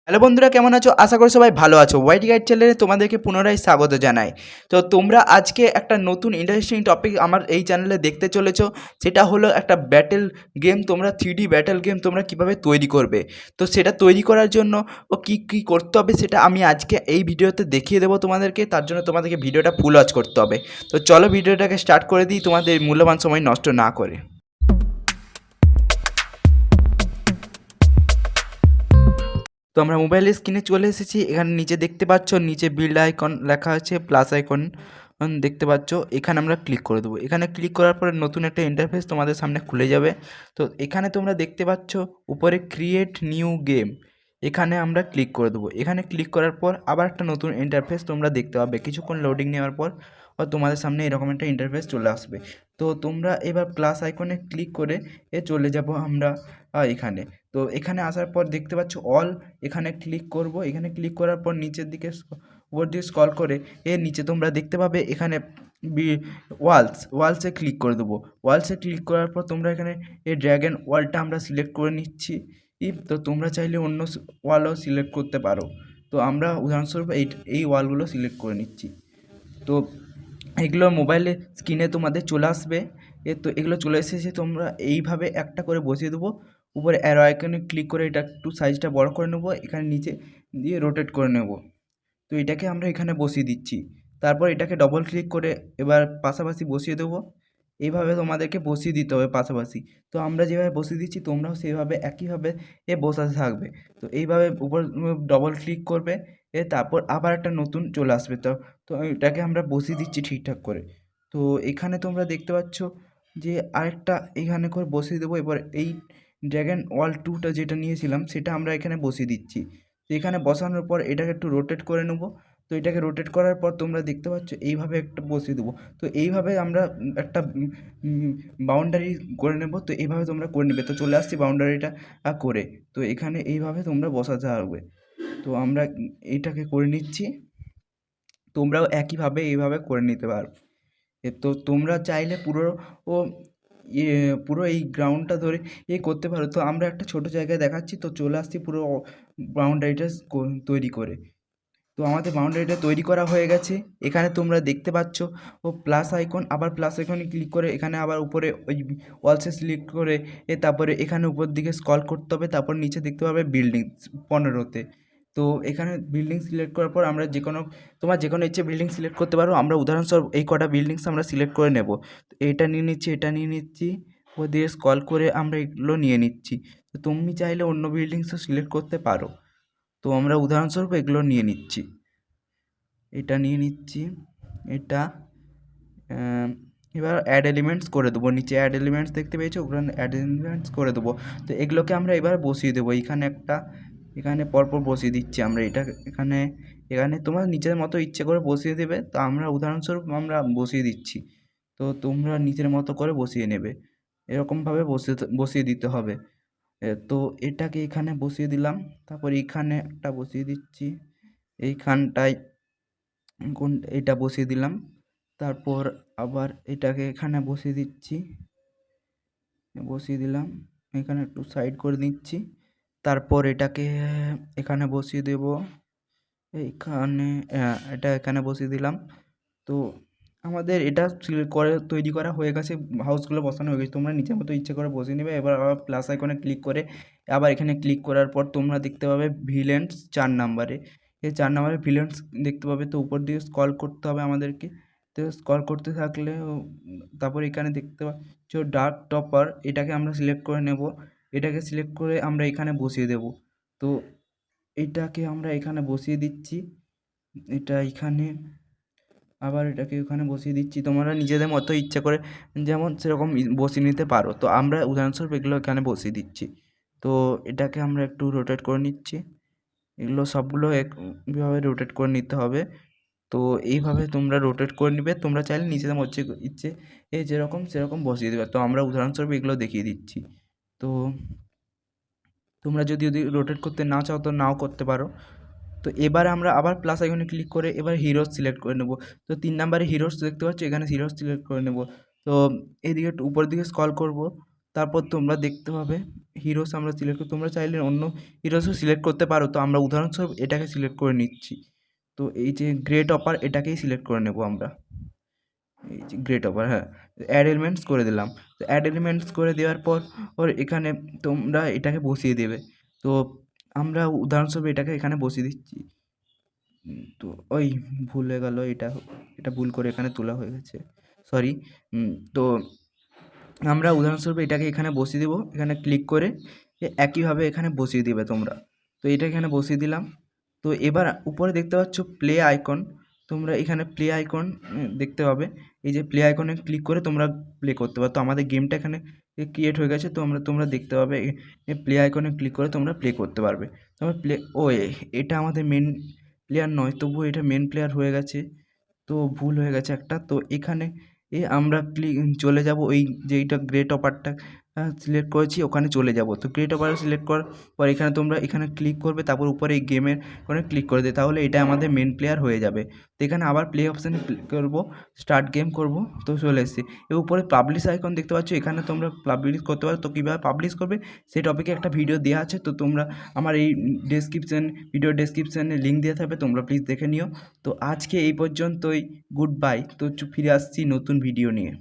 Hello বন্ধুরা, কেমন আছো? আশা করি সবাই ভালো আছো। ওয়াইটি গাইড চ্যানেলে তোমাদেরকে পুনরায় স্বাগত জানাই। তো তোমরা আজকে একটা নতুন ইন্টারেস্টিং টপিক আমার এই চ্যানেলে দেখতে চলেছো। সেটা হলো একটা ব্যাটেল গেম। তোমরা 3D ব্যাটেল গেম তোমরা কীভাবে তৈরি করবে। তো সেটা তৈরি করার জন্য কী করতে হবে সেটা আমি আজকে এই ভিডিওতে দেখিয়ে দেবো তোমাদেরকে। তার জন্য তোমাদেরকে ভিডিওটা ফুল ওয়াচ করতে হবে। তো চলো ভিডিওটাকে স্টার্ট করে দিই তোমাদের মূল্যবান সময় নষ্ট না করে। তো আমরা মোবাইলের স্ক্রিনে চলে এসেছি। এখানে নিচে দেখতে পাচ্ছ, নিচে বিল্ড আইকন লেখা আছে, প্লাস আইকন দেখতে পাচ্ছ। এখানে আমরা ক্লিক করে দেবো। এখানে ক্লিক করার পরে নতুন একটা ইন্টারফেস তোমাদের সামনে খুলে যাবে। তো এখানে তোমরা দেখতে পাচ্ছ উপরে ক্রিয়েট নিউ গেম, এখানে আমরা ক্লিক করে দেবো। এখানে ক্লিক করার পর আবার একটা নতুন ইন্টারফেস তোমরা দেখতে পাবে। কিছুক্ষণ লোডিং নেওয়ার পর তোমাদের সামনে এরকম একটা ইন্টারফেস চলে আসবে। তো তোমরা এবার প্লাস আইকনে ক্লিক করে চলে যাব আমরা এখানে। তো এখানে আসার পর দেখতে পাচ্ছ অল, এখানে ক্লিক করব। এখানে ক্লিক করার পর নিচের দিকে উপর দিয়ে স্ক্রল করে এর নিচে তোমরা দেখতে পাবে এখানে ওয়ালসে ক্লিক করে দেবো। ওয়ালসে ক্লিক করার পর তোমরা এখানে এই ড্র্যাগন ওয়ালটা আমরা সিলেক্ট করে নিচ্ছি। তো তোমরা চাইলে অন্য ওয়ালও সিলেক্ট করতে পারো। তো আমরা উদাহরণস্বরূপ এই ওয়ালগুলো সিলেক্ট করে নিচ্ছি। তো এগুলো মোবাইলে স্ক্রিনে তোমাদের চলে আসবে। তো এগুলো চলে এসেছে, তোমরা এইভাবে একটা করে বসিয়ে দেবো। উপরে অ্যারো আইকনে ক্লিক করে এটা একটু সাইজটা বড় করে নেবো, এখানে নিচে দিয়ে রোটেট করে নেব। তো এটাকে আমরা এখানে বসিয়ে দিচ্ছি। তারপর এটাকে ডবল ক্লিক করে এবার পাশাপাশি বসিয়ে দেবো। এইভাবে তোমাদেরকে বসিয়ে দিতে হবে পাশাপাশি। তো আমরা যেভাবে বসিয়ে দিচ্ছি তোমরাও সেইভাবে একইভাবে বসাতে থাকবে। তো এইভাবে উপর ডবল ক্লিক করবে, তারপর আবার একটা নতুন চলে আসবে। তো এটাকে আমরা বসিয়ে দিচ্ছি ঠিকঠাক করে। তো এখানে তোমরা দেখতে পাচ্ছ যে আরেকটা এখানে করে বসিয়ে দেবো। এবার এই ড্র্যাগন ওয়াল 2টা যেটা নিয়েছিলাম সেটা আমরা এখানে বসিয়ে দিচ্ছি। তো এখানে বসানোর পর এটাকে একটু রোটেট করে নেব। তো এটাকে রোটেট করার পর তোমরা দেখতে পাচ্ছ এইভাবে একটা বসিয়ে দেবো। তো এইভাবে আমরা একটা বাউন্ডারি করে নেব। তো এইভাবে তোমরা করে নেবে। তো চলে আসছি বাউন্ডারিটা করে। তো এখানে এইভাবে তোমরা বসাতে পারবে। তো আমরা এইটাকে করে নিচ্ছি। তোমরাও একইভাবে এইভাবে করে নিতে পারো। তো তোমরা চাইলে পুরো ও পুরো এই গ্রাউন্ডটা ধরে করতে পারো। তো আমরা একটা ছোটো জায়গায় দেখাচ্ছি। তো চলে আসছি পুরো বাউন্ডারিটা তৈরি করে। তো আমাদের বাউন্ডারিটা তৈরি করা হয়ে গেছে। এখানে তোমরা দেখতে পাচ্ছ প্লাস আইকন, আবার প্লাস আইকনে ক্লিক করে এখানে আবার উপরে ওই ওয়ালসে সিলেক্ট করে তারপরে এখানে উপর দিকে স্ক্রল করতে হবে। তারপর নিচে দেখতে পাবে বিল্ডিং 15তে। তো এখানে বিল্ডিং সিলেক্ট করার পর আমরা তোমার যে কোনো ইচ্ছে বিল্ডিং সিলেক্ট করতে পারো। আমরা উদাহরণস্বরূপ এই কটা বিল্ডিংস আমরা সিলেক্ট করে নেব। তো এটা নিয়ে নিচ্ছি, এটা নিয়ে নিচ্ছি, ও দিয়ে স্ক্রল করে আমরা এগুলো নিয়ে নিচ্ছি। তো তুমি চাইলে অন্য বিল্ডিংসও সিলেক্ট করতে পারো। তো আমরা উদাহরণস্বরূপ এগুলো নিয়ে নিচ্ছি, এটা নিয়ে নিচ্ছি, এটা এবার অ্যাড এলিমেন্টস করে দেবো। নিচে অ্যাড এলিমেন্টস দেখতে পেয়েছো, ওখানে অ্যাড এলিমেন্টস করে দেবো। তো এগুলোকে আমরা এবার বসিয়ে দেবো। এখানে পরপর বসিয়ে দিচ্ছি আমরা। এটা এখানে তোমার নিজের মতো ইচ্ছে করে বসিয়ে দেবে। তো আমরা উদাহরণস্বরূপ আমরা বসিয়ে দিচ্ছি। তো তোমরা নিজের মতো করে বসিয়ে নেবে। এরকমভাবে বসিয়ে দিতে হবে। তো এটাকে এখানে বসিয়ে দিলাম। তারপর এখানে একটা বসিয়ে দিচ্ছি, এইখানটায় এটা বসিয়ে দিলাম। তারপর আবার এটাকে এখানে বসিয়ে দিলাম। এখানে একটু সাইড করে দিচ্ছি। তারপর এটাকে এখানে বসিয়ে দেব। এইখানে এটা এখানে বসিয়ে দিলাম। তো আমাদের এটা তৈরি করা হয়ে গেছে, হাউসগুলো বসানো হয়ে গেছে। তোমরা নিজের মতো ইচ্ছে করে বসিয়ে নেবে। এবার আবার প্লাস আইকনে ক্লিক করে আবার এখানে ক্লিক করার পর তোমরা দেখতে পাবে ভিলেন্স 4 নাম্বারে। এই 4 নাম্বারে ভিলেন্স দেখতে পাবে। তো উপর দিকে স্ক্রল করতে হবে আমাদেরকে। তো স্ক্রল করতে থাকলে তারপর এখানে দেখতে পাচ্ছ ডার্ক টপার, এটাকে আমরা সিলেক্ট করে নেব। এটাকে সিলেক্ট করে আমরা এখানে বসিয়ে দেব। তো এটাকে আমরা এখানে বসিয়ে দিচ্ছি, এটা এখানে আবার এটাকে ওখানে বসিয়ে দিচ্ছি। তোমরা নিজেদের মতো ইচ্ছা করে যেমন সেরকম বসিয়ে নিতে পারো। তো আমরা উদাহরণস্বরূপ এগুলো এখানে বসিয়ে দিচ্ছি। তো এটাকে আমরা একটু রোটেট করে নিচ্ছি। এগুলো সবগুলো একভাবে রোটেট করে নিতে হবে। তো এইভাবে তোমরা রোটেট করে নিবে। তোমরা চাইলে নিজেদের মধ্যে ইচ্ছে যেরকম সেরকম বসিয়ে দেবে। তো আমরা উদাহরণস্বরূপ এগুলো দেখিয়ে দিচ্ছি। তো তোমরা যদি রোটেট করতে না চাও তো নাও করতে পারো। তো এবার আমরা আবার প্লাস আইকনে ক্লিক করে এবার হিরোস সিলেক্ট করে নেব। তো 3 নাম্বারে হিরোস দেখতে পাচ্ছ, এখানে হিরোস সিলেক্ট করে নেব। তো এইদিকে একটু উপরের দিকে স্ক্রল করব। তারপর তোমরা দেখতে পাবে হিরোস আমরা সিলেক্ট করি, তোমরা চাইলে অন্য হিরোসও সিলেক্ট করতে পারো। তো আমরা উদাহরণস্বরূপ এটাকে সিলেক্ট করে নিচ্ছি। তো এই যে গ্রেট অপার এটাকেই সিলেক্ট করে নেব আমরা, এই যে গ্রেট অপার, হ্যাঁ, অ্যাড এলিমেন্টস করে দিলাম। তো অ্যাড এলিমেন্টস করে দেওয়ার পর এখানে তোমরা এটাকে বসিয়ে দেবে। তো আমরা উদাহরণস্বরূপ এটাকে এখানে বসিয়ে দিচ্ছি। তো ওই ভুল হয়ে গেল, এটা ভুল করে এখানে তোলা হয়ে গেছে, সরি। তো আমরা উদাহরণস্বরূপ এটাকে এখানে বসিয়ে দেবো, এখানে ক্লিক করে একইভাবে এখানে বসিয়ে দিবে তোমরা। তো এটা এখানে বসিয়ে দিলাম। তো এবার উপরে দেখতে পাচ্ছ প্লে আইকন, তোমরা এখানে প্লে আইকন দেখতে পাবে। এই যে প্লে আইকনে ক্লিক করে তোমরা প্লে করতে পারো। তো আমাদের গেমটা এখানে ক্রিয়েট হয়ে গেছে। তো তোমরা দেখতে পাবে প্লে আইকনে ক্লিক করে তোমরা প্লে করতে পারবে। তোমরা এটা আমাদের মেন প্লেয়ার নয়, তবুও এটা মেন প্লেয়ার হয়ে গেছে। তো ভুল হয়ে গেছে একটা। তো এখানে আমরা চলে যাব ওই যেইটা গ্রেট অপারটা সিলেক্ট করেছি ওখানে চলে যাব। তো গ্রেট অপার সিলেক্ট করার পর এখানে তোমরা এখানে ক্লিক করবে, তারপর উপরে এই গেমের ওখানে ক্লিক করে দেবে, তাহলে এটা আমাদের মেন প্লেয়ার হয়ে যাবে। তো এখানে আবার প্লে অপশানে ক্লিক করবো, স্টার্ট গেম করব। তো চলে এসেছি। এর উপরে পাবলিশ আইকন দেখতে পাচ্ছ, এখানে তোমরা পাবলিশ করতে পারো। তো কীভাবে পাবলিশ করবে সেই টপিকে একটা ভিডিও দেওয়া আছে। তো তোমরা আমার এই ভিডিও ডেসক্রিপশানে লিঙ্ক দেওয়া থাকবে, তোমরা প্লিজ দেখে নিও। তো আজকে এই পর্যন্তই, গুড বাই। তো ফিরে আসছি নতুন ভিডিও নিয়ে।